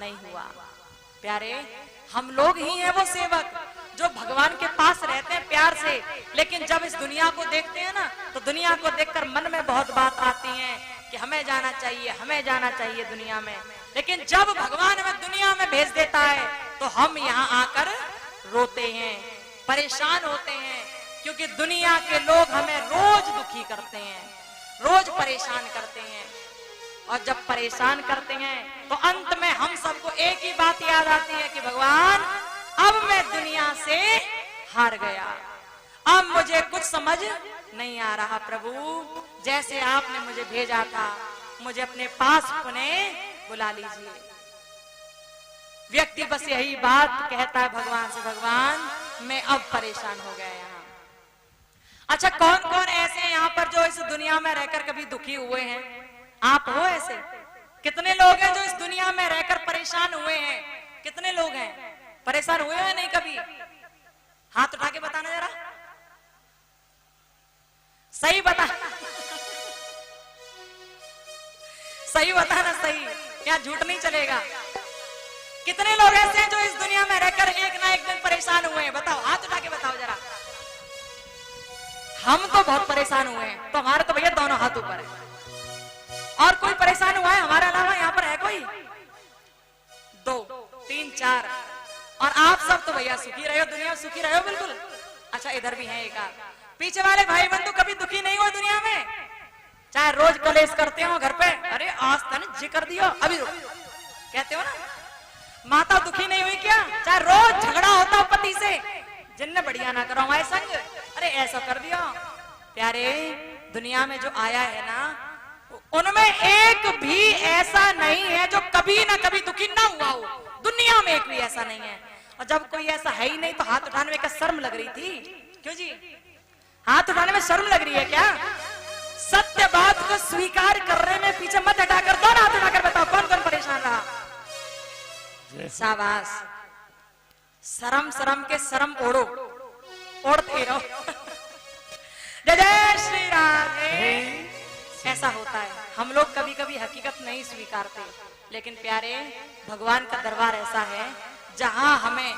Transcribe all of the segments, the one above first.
नहीं हुआ। प्यारे, हम लोग ही हैं वो सेवक जो भगवान के पास रहते हैं प्यार से, लेकिन जब इस दुनिया को देखते हैं ना, तो दुनिया को देखकर मन में बहुत बात आती है कि हमें जाना चाहिए, हमें जाना चाहिए दुनिया में। लेकिन जब भगवान हमें दुनिया में भेज देता है तो हम यहाँ आकर रोते हैं, परेशान होते हैं, क्योंकि दुनिया के लोग हमें रोज दुखी करते हैं, रोज परेशान करते हैं। और जब परेशान करते हैं तो अंत में हम सबको एक ही बात याद आती है कि भगवान, अब मैं दुनिया से हार गया, अब मुझे कुछ समझ नहीं आ रहा। प्रभु, जैसे आपने मुझे भेजा था, मुझे अपने पास पुनः बुला लीजिए। व्यक्ति बस यही बात कहता है भगवान से, भगवान मैं अब परेशान हो गया यहाँ। अच्छा, कौन कौन ऐसे हैं यहाँ पर जो इस दुनिया में रहकर कभी दुखी हुए हैं? आप हो ऐसे? कितने लोग हैं जो इस दुनिया में रहकर परेशान हुए हैं? कितने लोग हैं परेशान हुए हैं? नहीं कभी? हाथ उठा के बताना जरा, सही बता, सही बताना, सही, यहाँ झूठ नहीं चलेगा। कितने लोग ऐसे हैं जो इस दुनिया में रहकर एक ना एक दिन परेशान हुए हैं? बताओ, हाथ उठा के बताओ जरा। हम तो बहुत परेशान हुए हैं, तो हमारे तो भैया दोनों हाथ ऊपर है। और कोई परेशान हुआ है हमारे अलावा? यहाँ पर है कोई? 2 3 4। और आप सब तो भैया सुखी रहे हो, दुनिया में सुखी रहे हो बिल्कुल। अच्छा, इधर भी है एक आध। पीछे वाले भाई बंधु कभी दुखी नहीं हुए दुनिया में? चाहे रोज कलेश करते हो घर पे, अरे आज तने जी कर दियो, अभी रुक, कहते हो ना। माता दुखी नहीं हुई क्या? चाहे रोज झगड़ा होता पति से, जिनने बढ़िया ना करो हमारे संग, अरे ऐसा कर दिया। प्यारे, दुनिया में जो आया है ना, उनमें एक भी ऐसा नहीं है जो कभी ना कभी दुखी ना हुआ हो। दुनिया में एक भी ऐसा नहीं है। और जब कोई ऐसा है ही नहीं तो हाथ उठाने में क्या शर्म लग रही थी? क्यों जी, हाथ उठाने में शर्म लग रही है क्या? सत्य बात को स्वीकार करने में पीछे मत हटाकर दोनों हाथ उठाकर बताओ कौन कौन परेशान रहा? शाबाश। शर्म शर्म के शर्म ओढ़ो, ओढ़ते रहो। जय जय श्री राधे। ऐसा होता है, हम लोग कभी कभी हकीकत नहीं स्वीकारते, लेकिन प्यारे, भगवान का दरबार ऐसा है जहां हमें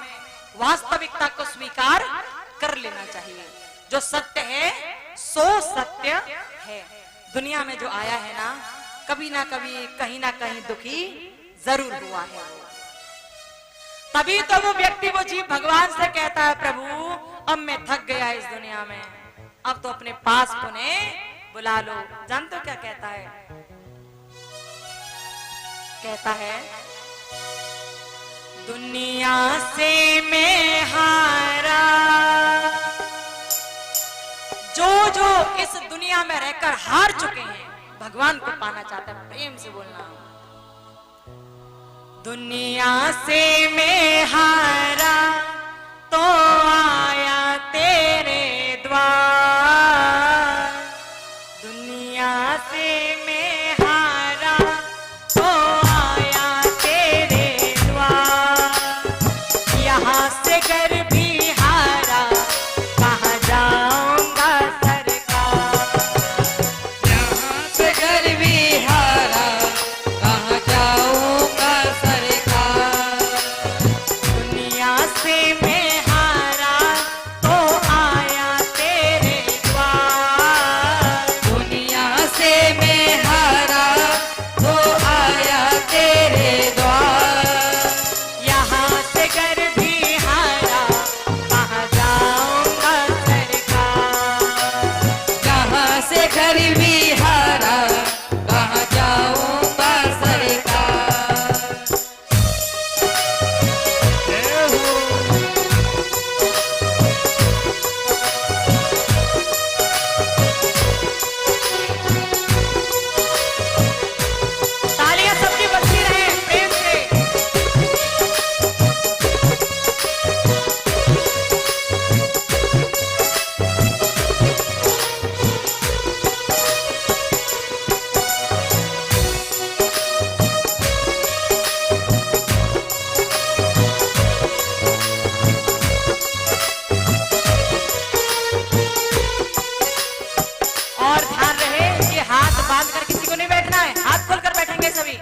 वास्तविकता को स्वीकार कर लेना चाहिए। जो सत्य है सो सत्य है। दुनिया में जो आया है ना, कभी ना कभी कहीं ना कहीं दुखी जरूर हुआ है। तभी तो वो व्यक्ति, वो जीव भगवान से कहता है, प्रभु अब मैं थक गया इस दुनिया में, अब तो अपने पास पुनः बुला लो। जानते हो क्या कहता है? कहता है, दुनिया से मैं हारा। जो इस दुनिया में रहकर हार चुके हैं, भगवान को पाना चाहते हैं, प्रेम से बोलना, दुनिया से मैं हारा तो आया तेरे द्वार। दुनिया से मैं हारा तो आया तेरे द्वार। यहाँ से घर भी हारा, कहाँ जाऊंगा सरकार। यहाँ से घर भी हारा, कहाँ जाऊंगा सरकार। दुनिया से मैं हारा तो आया तेरे द्वार। दुनिया से मैं हारा तो आया तेरे द्वार। यहाँ से घर भी हारा, कहाँ जाऊंगा सरकार। यहाँ से घर भी हारा, कहाँ जाऊंगा सरकार। जय हो। तालियां सबकी बजती रहे प्रेम से। और ध्यान रहे कि हाथ बांध कर किसी को नहीं बैठना है, हाथ खोलकर बैठेंगे सभी।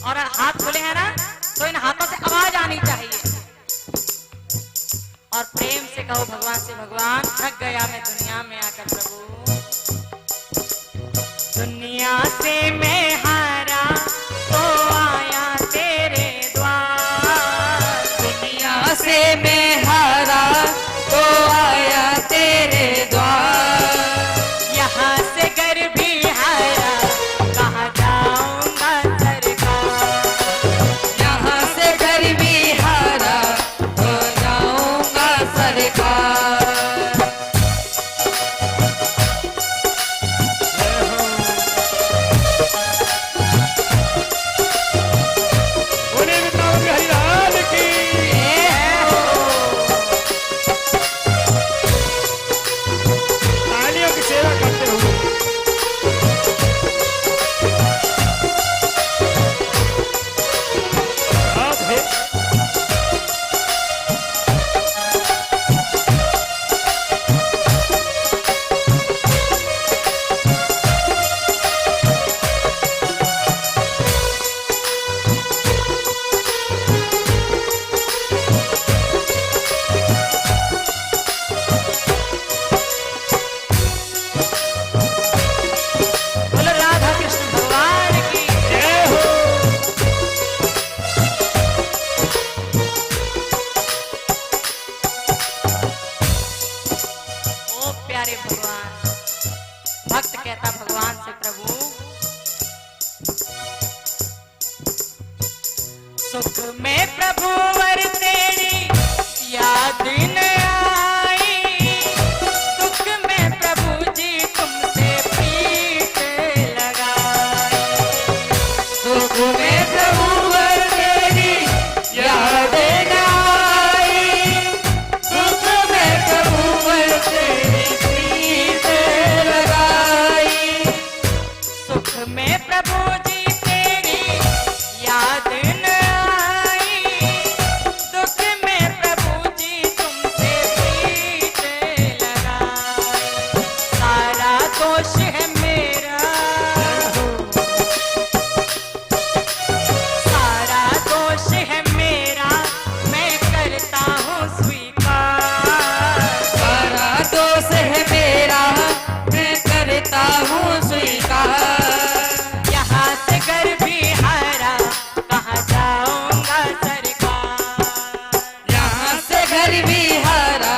और हाथ खुले हैं ना, तो इन हाथों से आवाज आनी चाहिए और प्रेम से कहो भगवान से, भगवान थक गया मैं दुनिया में आकर प्रभु, दुनिया से मैं हारा तो आया तेरे द्वार, दुनिया से मैं हारा तो आया तेरे द्वार, यहाँ से घर भी हारा कहाँ जाऊंगा सरकार, यहाँ से घर भी हारा तो जाऊंगा सरकार। बोले वृंदावन बिहारी लाल की। तालियों की सेवा करते हुए बात है। बोलो राधा कृष्ण भगवान की। जय हो। ओ प्यारे भगवान, भक्त कहता भगवान से प्रभु, सुख में प्रभु वर तेरी याद न आई, दुख में प्रभु जी तुमसे पीठ लगाई, सुख में प्रभु वर तेरी याद न आई, सुख में प्रभु वर तेरी प्रीत लगाई, सुख में प्रभु जी तेरी याद न आई, दुख में प्रभु जी तुमसे पीठ लगाई, सारा दोष है मेरा, सारा दोष है मेरा, मैं करता हूँ स्वीकार, सारा दोष है मेरा, मैं करता हूँ स्वीकार, यहाँ से घर भी हारा कहाँ जाऊंगा सरकार, यहाँ से घर भी हारा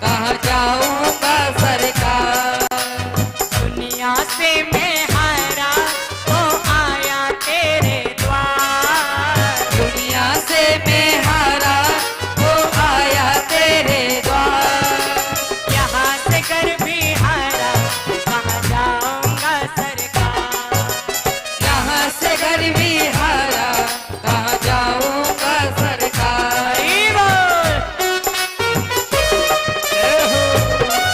कहाँ जाऊंगा सरकार, दुनिया से मैं हारा तो आया तेरे द्वार, दुनिया से मैं हारा तो आया तेरे द्वार, यहाँ से घर भी हारा कहाँ जाऊंगा सरकार, यहाँ से घर भी हारा कहाँ जाऊंगा सरकार। हरी बोल। जय हो।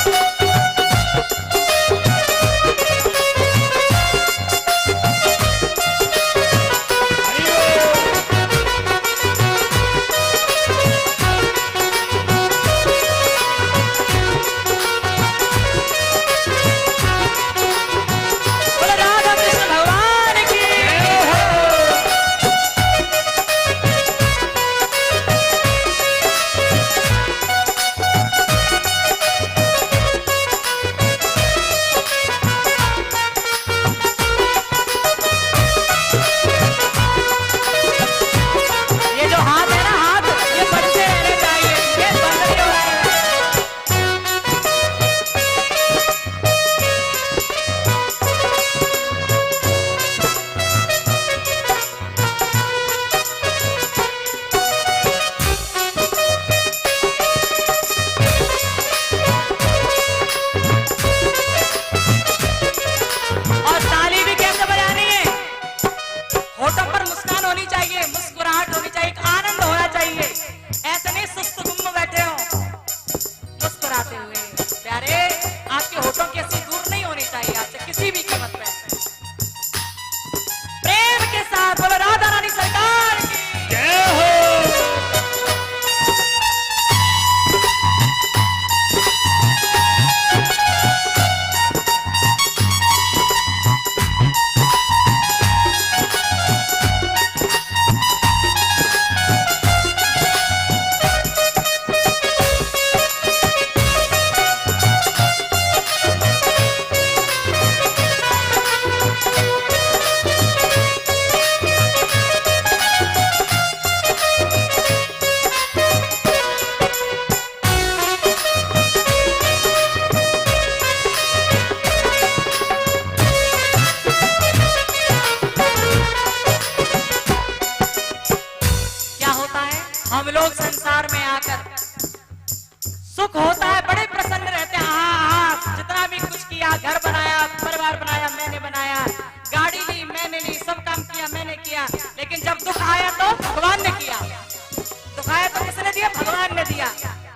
के दिया।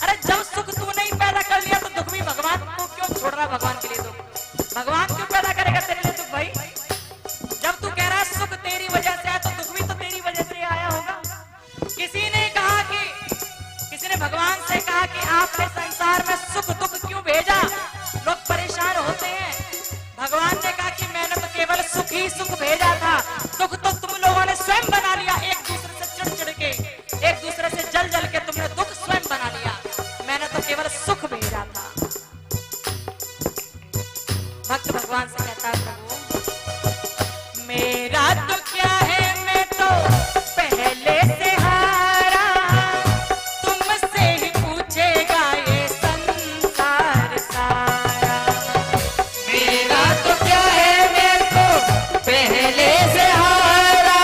अरे जब सुख तूने ही पैदा कर लिया तो दुख भी भगवान को क्यों छोड़ रहा? भगवान के लिए दुख भगवान क्यों पैदा करेगा तेरे लिए दुख भाई? जब तू कह रहा है सुख तेरी वजह से आया तो दुख भी तो तेरी वजह से आया होगा। किसी ने भगवान से कहा कि आपने संसार में सुख दुख क्यों भेजा? लोग परेशान होते हैं। भगवान ने कहा कि मैंने तो केवल सुख ही सुख भेजा था, दुख तो तुम लोगों ने स्वयं बना लिया। एक दूसरे से चिढ़ चिढ़ के, एक दूसरे से जल जल के तुमने दुख स्वयं बना लिया। मैंने तो केवल सुख भेजा था। भक्त भगवान से कहता है प्रभु मेरा तो क्या है, मैं तो पहले से हारा, तुमसे ही पूछेगा ये संसार सारा। मेरा तो क्या है, मैं तो पहले से हारा,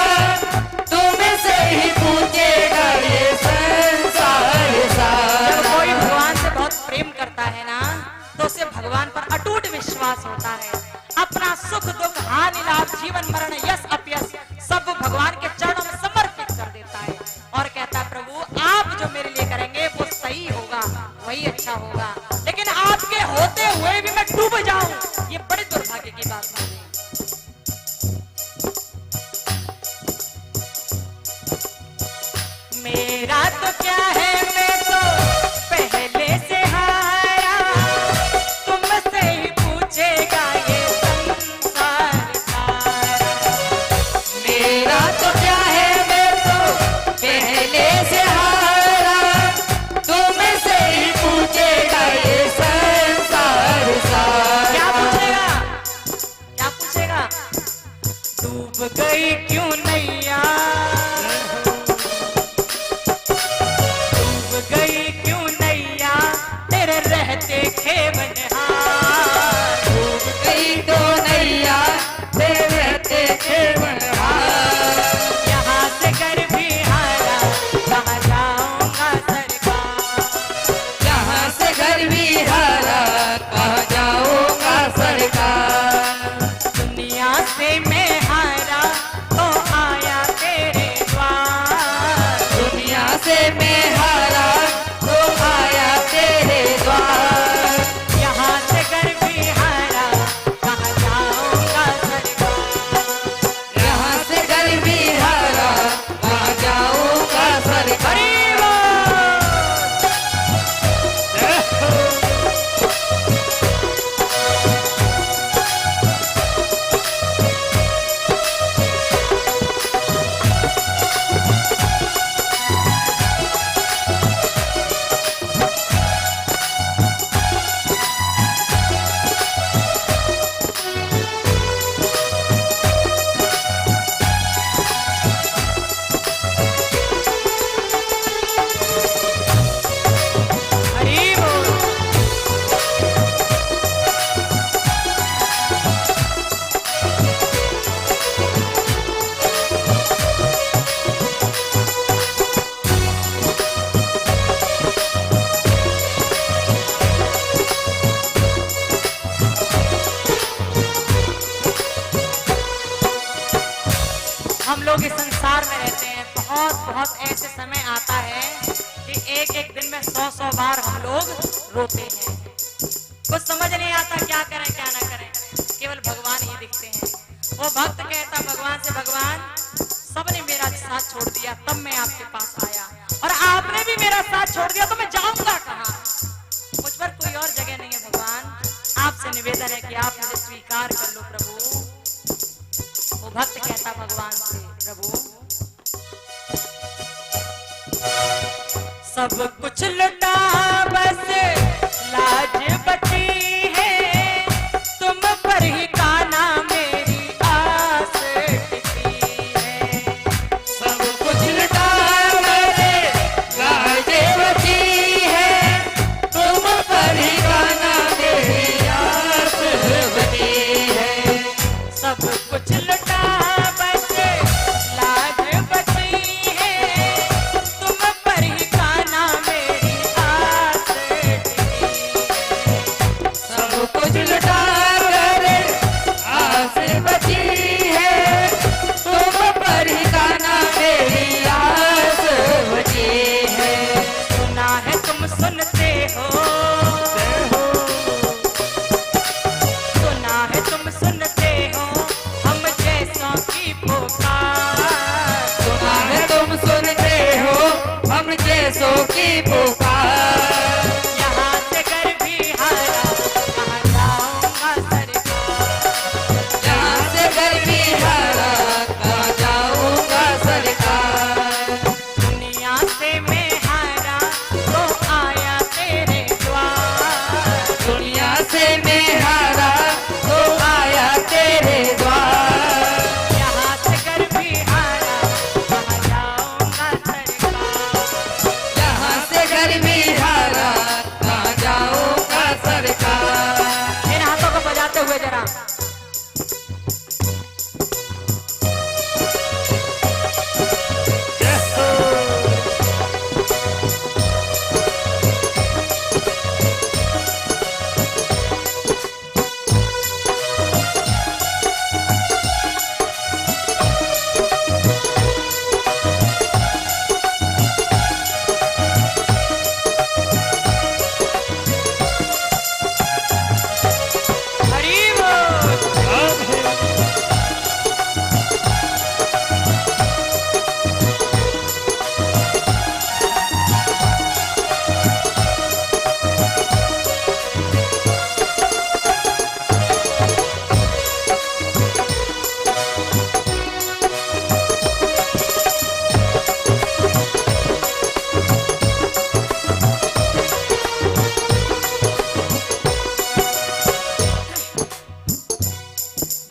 तुमसे ही पूछेगा ये संसार जब सारा। कोई भगवान से बहुत प्रेम करता है ना तो उसे भगवान पर अटूट विश्वास होता है। अपना सुख दुख हानि लाभ जीवन मरण यश अपयश सब भगवान के चरणों में समर्पित कर देता है और कहता है प्रभु आप जो मेरे लिए करेंगे वो सही होगा, वही अच्छा होगा। लेकिन आपके होते हुए भी मैं डूब जाऊं, ये बड़े दुर्भाग्य की बात है। मेरा तो क्या है, मैं तो पहले से हारा, तुमसे ही पूछेगा ये संसार सारा। मेरा तो क्या है, मैं तो पहले से हारा, तुमसे ही पूछेगा ये संसार सारा। क्या पूछेगा? क्या पूछेगा? डूब गई क्यों नैया, डूब गई क्यों नैया, तेरे रहते खेवनहार। डूब गई तो नैया, तेरे रहते खेवनहार। यहाँ से कर भी हारा, कहाँ जाऊंगा सरकार। यहाँ से घर भी हारा, कहाँ जाऊंगा सरकार। दुनिया से मैं हारा तो आया तेरे द्वार। दुनिया से मैं हारा, तो आया तेरे द्वार। यहाँ से कर भी हारा, कहाँ जाऊंगा सरकार। यहाँ से घर भी हारा, कहाँ जाऊंगा सरकार। हरि बोल। हरि बोल। हम लोग इस संसार में रहते हैं, बहुत बहुत ऐसे समय आता है कि एक एक दिन में 100 बार हम लोग रोते हैं। कुछ समझ नहीं आता क्या करें क्या ना करें, केवल भगवान ही दिखते हैं। वो भक्त कहता भगवान से भगवान सबने मेरा साथ छोड़ दिया तब मैं आपके पास आया, और आपने भी मेरा साथ छोड़ दिया तो मैं जाऊंगा कहाँ? मुझ पर कोई और जगह नहीं है भगवान, आपसे निवेदन है कि आप मुझे स्वीकार कर लो प्रभु। वो भक्त कहता भगवान से प्रभु सब कुछ लुटा बस लाज बची है, तुम पर ही काना मेरी आस टिकी है। सब कुछ लुटा मेरे लाजे बची है, तुम पर ही गाना मेरी आस बची है। सब कुछ लुटा बस लाज बची है, तुम पर ही काना मेरी आस सुनते हो, जय हो सुना है तुम सुनते हो हम जैसों की पुकार। सुना है तुम सुनते हो हम जैसों की पुकार। यहाँ से घर भी हारा कहाँ जाऊंगा सरकार। यहाँ से घर भी हारा कहाँ जाऊंगा सरकार। दुनिया से मैं हारा तो आया तेरे द्वार। दुनिया से मैं हारा तो आया तेरे द्वार। यहाँ से घर भी हारा कहाँ जाऊंगा सरकार। यहाँ से घर भी हारा कहाँ जाऊंगा सरकार। इन हाथों को बजाते हुए जरा जय हो हरी बोल। राधे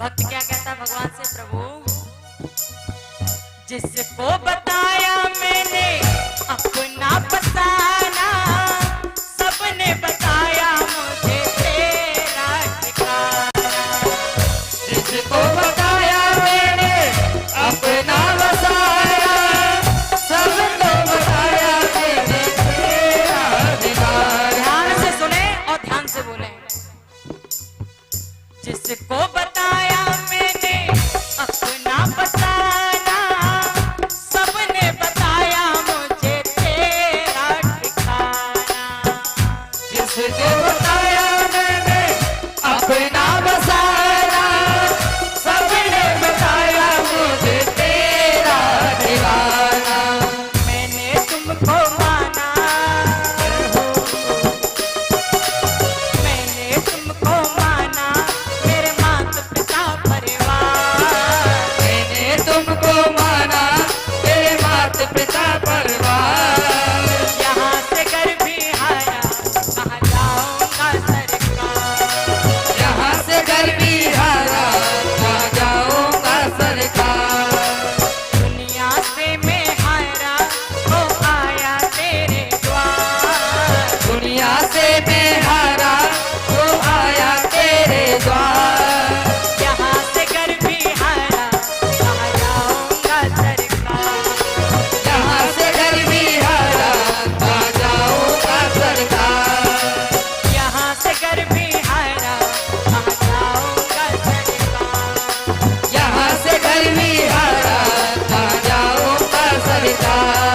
भक्त क्या कहता भगवान से, प्रभु जिसको बताया मैंने अपना फसाना, सबने बताया मुझे तेरा ठिकाना। जिसको बताया मैंने अपना बसाया, सबको बताया मैंने तेरा ठिकाना। ध्यान से सुने और ध्यान से बोले। जिसको बताया मैंने अपना फसाना, सबने बताया मुझे तेरा ठिकाना। जिसको बताया मैंने अपना बसाया, सबने बताया मुझे तेरा ठिकाना। मैंने तुमको माना, मैंने तुमको माना मेरे माता पिता परिवार। मैंने तुमको माना तेरे माता पिता परिवार। यहाँ से घर भी हारा कहाँ जाऊंगा सरकार। यहाँ से घर भी हारा कहाँ जाऊंगा सरकार। दुनिया से मैं हारा तो आया तेरे द्वार। दुनिया से मैं हारा तो आया तेरे द्वार। यहाँ से घर भी हारा कहाँ जाऊंगा सरकार। यहाँ से घर भी हारा कहाँ जाऊंगा सरकार। यहाँ से घर भी हारा कहाँ जाऊंगा सरकार। यहाँ से घर भी हारा कहाँ जाऊंगा सरकार।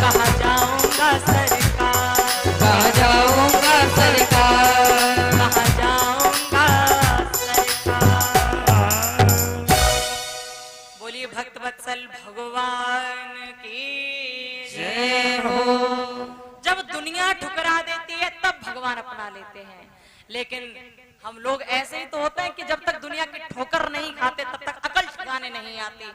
कहाँ जाऊंगा सरकार। कहाँ जाऊंगा सरकार। कहाँ जाऊंगा सरकार। बोलिए भक्त वत्सल भगवान की जय हो। जब दुनिया ठुकरा देती है तब भगवान अपना लेते हैं, लेकिन हम लोग ऐसे ही तो होते हैं कि जब तक दुनिया की ठोकर नहीं खाते तब तक अकल ठिकाने नहीं आती।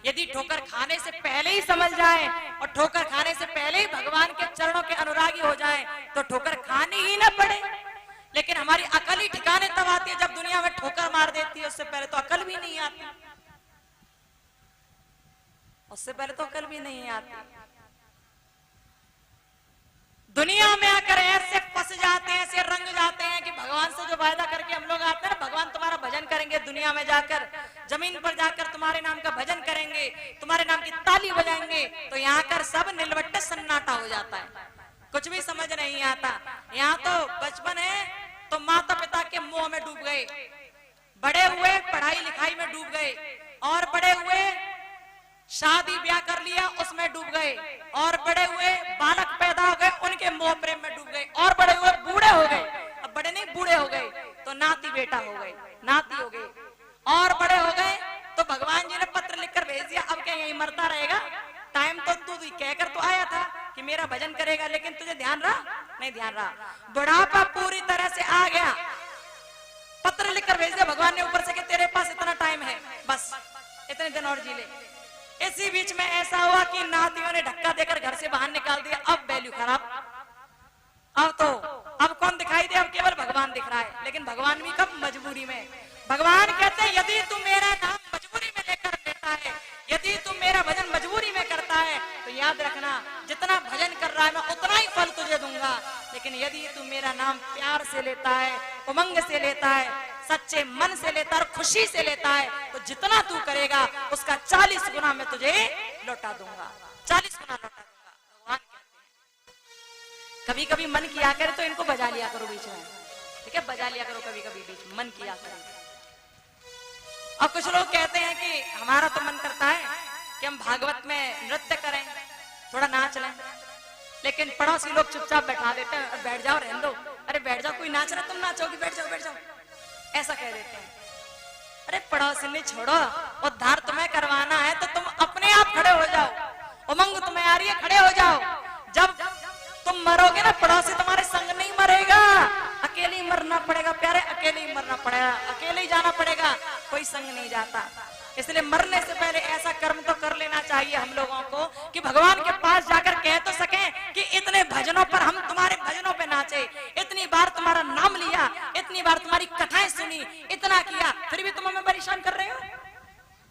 यदि ठोकर खाने से पहले ही समझ जाए और ठोकर खाने से पहले ही भगवान के चरणों के अनुरागी हो जाए तो ठोकर खानी ही ना पड़े। लेकिन हमारी अकल ही ठिकाने तब आती है जब दुनिया में ठोकर मार देती है, उससे पहले तो अकल भी नहीं आती, उससे पहले तो अकल भी नहीं आती। दुनिया में आकर ऐसे फंस जाते हैं, ऐसे रंग जाते हैं कि भगवान से जो वायदा करके हम लोग आते हैं ना, भगवान तुम्हारा भजन करेंगे, दुनिया में जाकर जमीन पर जाकर तुम्हारे नाम का भजन करेंगे, तुम्हारे नाम की ताली बजाएंगे, तो यहाँ कर सब निलवट्टे सन्नाटा हो जाता है, कुछ भी समझ नहीं आता। यहाँ तो बचपन है तो माता पिता के मोह में डूब गए, बड़े हुए पढ़ाई लिखाई में डूब गए, और बड़े हुए शादी ब्याह कर लिया उसमें डूब गए, और बड़े हुए बालक पैदा हो गए उनके मोह प्रेम में डूब गए। गए और बड़े हुए, बूढ़े हो गए, अब बड़े नहीं बूढ़े हो गए तो नाती बेटा हो गए, नाती हो गए, और बड़े हो गए तो भगवान जी ने पत्र लिखकर भेज दिया, अब क्या यही मरता रहेगा? टाइम तो तू कहकर तो आया था कि मेरा भजन करेगा, लेकिन तुझे ध्यान रहा? नहीं ध्यान रहा। बुढ़ापा पूरी तरह से आ गया, पत्र लिखकर भेज दिया भगवान ने ऊपर से कि तेरे पास इतना टाइम है, बस इतने दिन और जी ले। इसी बीच में ऐसा हुआ कि नातियों ने धक्का देकर घर से बाहर निकाल दिया। अब वैल्यू खराब, अब कौन दिखाई दे? अब केवल भगवान दिख रहा है, लेकिन भगवान भी कब? मजबूरी में। भगवान कहते हैं यदि तू मेरा नाम मजबूरी में लेकर लेता है, यदि तू मेरा भजन मजबूरी में करता है, तो याद रखना जितना भजन कर रहा है मैं उतना ही फल तुझे दूंगा। लेकिन यदि तू मेरा नाम प्यार से लेता है, उमंग से लेता है, सच्चे मन से लेता है और खुशी से लेता है, तो जितना तू करेगा उसका 40 गुना मैं तुझे लौटा दूंगा, 40 गुना लौटा दूंगा। भगवान कहते हैं कभी कभी मन किया करे तो इनको बजा लिया करो बीच में, ठीक है? बजा लिया करो कभी कभी बीच में, मन किया करो। और कुछ लोग कहते हैं कि हमारा तो मन करता है कि हम भागवत में नृत्य करें, थोड़ा नाच लें, लेकिन पड़ोसी लोग चुपचाप बैठा देते हैं, बैठ जाओ, रहने दो, अरे बैठ जाओ, कोई नाच रहा तुम नाचोगी, बैठ जाओ बैठ जाओ, ऐसा कह देते हैं। अरे पड़ोसी ने छोड़ो, उद्धार तुम्हें करवाना है तो तुम अपने आप खड़े हो जाओ, उमंग तुम्हें आ रही है, खड़े हो जाओ। जब तुम मरोगे ना, पड़ोसी तुम्हारे संग नहीं मरेगा, अकेले ही मरना पड़ेगा प्यारे, अकेले ही मरना पड़ेगा, अकेले ही जाना पड़ेगा, कोई संग नहीं जाता। इसलिए मरने से पहले ऐसा कर्म तो कर लेना चाहिए हम लोगों को कि भगवान के पास जाकर कह तो सकें कि इतने भजनों पर हम तुम्हारे भजनों पे नाचे, इतनी बार तुम्हारा नाम लिया, इतनी बार तुम्हारी कथाएं सुनी, इतना किया, फिर भी तुम हमें परेशान कर रहे हो।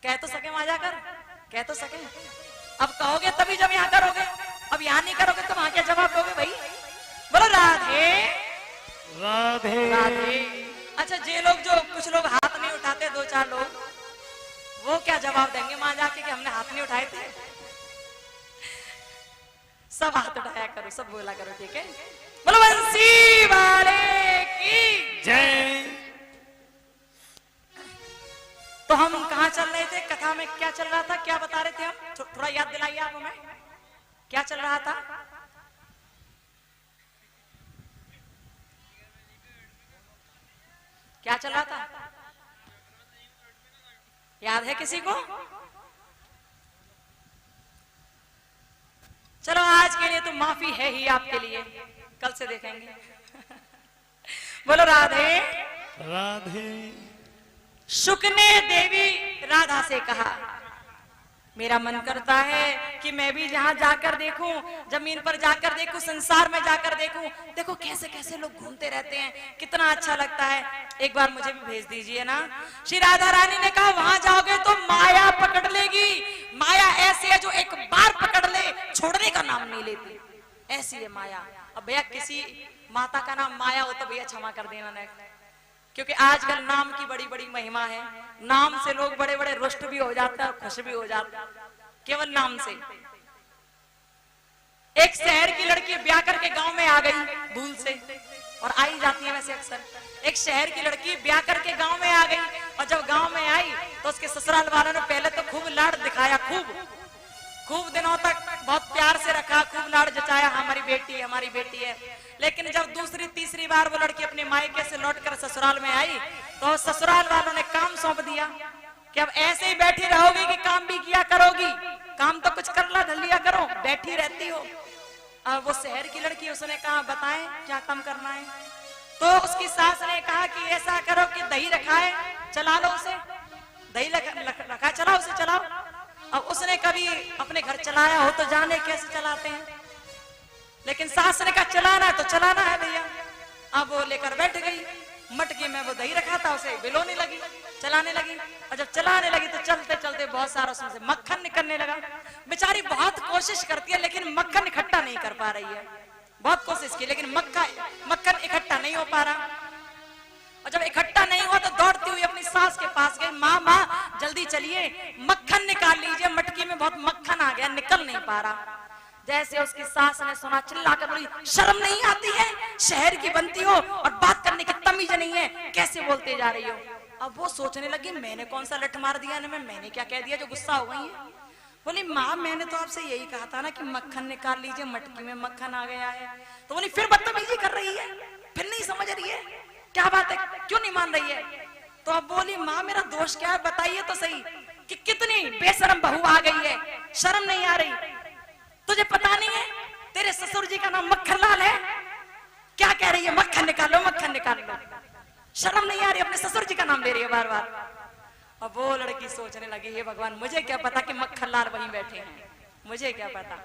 कह तो सके वहां जाकर, कह तो सके। अब कहोगे तभी जब यहाँ करोगे, अब यहाँ नहीं करोगे तो वहां क्या जवाब दोगे भाई? बोलो राधे राधे राधे। अच्छा, जे लोग जो कुछ लोग हाथ नहीं उठाते, 2-4 लोग, वो क्या जवाब देंगे वहां जाके कि हमने हाथ नहीं उठाए थे? सब हाथ उठाया करो, सब बोला करो, ठीक है? बोलो बंसी वाले की जय। तो हम कहाँ चल रहे थे? कथा में क्या चल रहा था, क्या बता रहे थे हम? थोड़ा याद दिलाइए आप हमें, क्या चल रहा था? क्या चल रहा था? याद है किसी को? चलो आज के लिए तो माफी है ही आपके लिए, कल से देखेंगे। बोलो राधे राधे। शुक ने देवी राधा से कहा, मेरा मन करता है कि मैं भी जहां जाकर देखूं, जमीन पर जाकर देखूं, संसार में जाकर देखूं, देखो कैसे कैसे लोग घूमते रहते हैं, कितना अच्छा लगता है, एक बार मुझे भी भेज दीजिए ना। श्री राधा रानी ने कहा वहां जाओगे तो माया पकड़ लेगी, माया ऐसी है जो एक बार पकड़ ले छोड़ने का नाम नहीं लेती, ऐसी है माया। अब भैया किसी माता का नाम माया हो तो भैया क्षमा कर देना ने, क्योंकि आजकल नाम की बड़ी बड़ी महिमा है, नाम से लोग बड़े बड़े रुष्ट भी हो जाते हैं और खुश भी हो जाते हैं, केवल नाम से। एक शहर की लड़की ब्याह करके गांव में आ गई भूल से, और आई जाती है वैसे अक्सर। एक शहर की लड़की ब्याह करके गांव में आ गई, और जब गांव में आई तो उसके ससुराल वालों ने पहले तो खूब लाड़ दिखाया, खूब दिनों तक बहुत प्यार से रखा, खूब लाड़ जचाया, हमारी बेटी है, हमारी बेटी है। लेकिन जब दूसरी तीसरी बार वो लड़की अपने मायके से लौटकर ससुराल में आई तो ससुराल वालों ने काम सौंप दिया कि अब ऐसे ही बैठी रहोगी कि काम भी किया करोगी, काम तो कुछ कर लिया करो, बैठी रहती हो। अब वो शहर की लड़की, उसने कहा बताएं क्या काम करना है? तो उसकी सास ने कहा कि ऐसा करो कि दही रखा है, चला लो उसे, दही रखा, चलाओ उसे, चलाओ। अब उसने कभी अपने घर चलाया हो तो जाने कैसे चलाते हैं, लेकिन सास ने कहा चलाना तो चलाना है भैया। अब वो लेकर बैठ गई, मटकी में वो दही रखा था उसे बिलोने लगी, चलाने लगी, और जब चलाने लगी तो चलते चलते बहुत सारा उसमें से मक्खन निकलने लगा। बेचारी बहुत कोशिश करती है लेकिन मक्खन इकट्ठा नहीं कर पा रही है, बहुत कोशिश की लेकिन मक्खन इकट्ठा नहीं हो पा रहा। और जब इकट्ठा नहीं हुआ तो दौड़ती हुई अपनी सास के पास गई, माँ जल्दी चलिए मक्खन निकाल लीजिए, मटकी में बहुत मक्खन आ गया, निकल नहीं पा रहा। जैसे उसकी सास ने सुना, चिल्लाकर बोली शर्म नहीं आती है, शहर की बनती हो और बात करने की तमीज नहीं है, कैसे बोलते जा रही हो? अब वो सोचने लगी मैंने कौन सा लठ मार दिया इन्हें, मैंने क्या कह दिया जो गुस्सा हो गई है। बोली माँ मैंने तो आपसे यही कहा था ना कि मक्खन निकाल लीजिए, मटकी में मक्खन आ गया है। तो बोली फिर बदतमीजी क्या बात है, क्यों नहीं मान रही है? तो अब बोली माँ मेरा दोष क्या है, बताइए तो सही कि कितनी बेशरम बहू आ गई है, शर्म नहीं आ रही? तुझे पता नहीं है तेरे ससुर जी का नाम मक्खन लाल है? क्या कह रही है, मक्खन निकालो मक्खन निकालो। शर्म नहीं आ रही, अपने ससुर जी का नाम ले रही है बार बार। अब वो लड़की सोचने लगी, हे भगवान मुझे क्या पता कि मक्खन लाल वहीं बैठे हैं, मुझे क्या पता।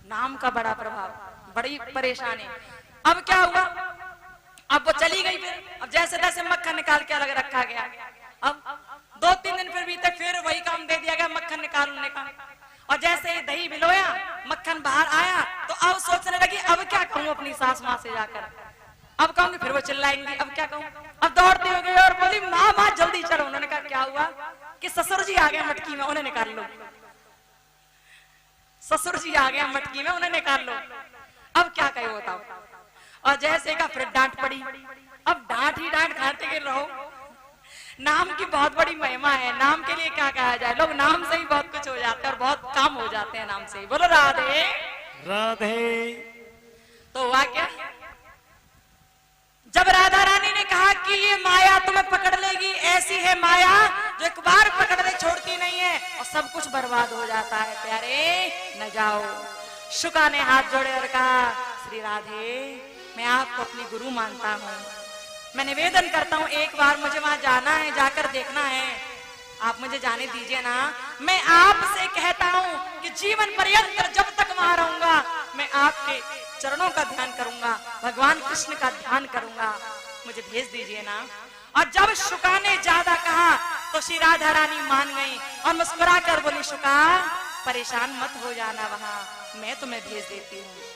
नाम का बड़ा प्रभाव, बड़ी परेशानी। अब क्या हुआ, अब वो चली गई। फिर अब जैसे तैसे मक्खन निकाल के अलग रखा गया। अब 2-3 दिन फिर बीते, फिर वही काम दे दिया गया मक्खन निकालने का। और जैसे ही दही भिलोया, मक्खन बाहर आया, तो अब सोचने लगी अब क्या कहूँ अपनी सास माँ से जाकर, अब कहूंगी फिर वो चिल्लाएंगी, अब क्या कहूँ। अब दौड़ती हो गई और बोली माँ माँ जल्दी चलो। उन्होंने कहा क्या हुआ कि ससुर जी आ गए मटकी में, उन्हें निकाल लो। ससुर जी आ गए मटकी में, उन्हें निकाल लो। अब क्या कहे बताओ। और जैसे का फिर डांट पड़ी। अब डांट ही डांट खाते के रहो। नाम की बहुत बड़ी महिमा है, नाम के लिए क्या कहा जाए, लोग नाम से ही बहुत कुछ हो जाते हैं और बहुत काम हो जाते हैं नाम से ही। बोलो राधे राधे। तो हुआ क्या, जब राधा रानी ने कहा कि ये माया तुम्हें पकड़ लेगी, ऐसी है माया जो एक बार पकड़ ले छोड़ती नहीं है और सब कुछ बर्बाद हो जाता है, प्यारे न जाओ। शुका ने हाथ जोड़े और कहा श्री राधे मैं आपको अपनी गुरु मानता हूँ, मैं निवेदन करता हूँ एक बार मुझे वहां जाना है, जाकर देखना है, आप मुझे जाने दीजिए ना। मैं आपसे कहता हूँ कि जीवन पर्यंत जब तक वहां रहूंगा मैं आपके चरणों का ध्यान करूंगा, भगवान कृष्ण का ध्यान करूंगा, मुझे भेज दीजिए ना। और जब शुका ने ज्यादा कहा तो श्री राधा रानी मान गई और मुस्कुरा कर बोली शुका परेशान मत हो जाना, वहां मैं तुम्हें भेज देती हूँ।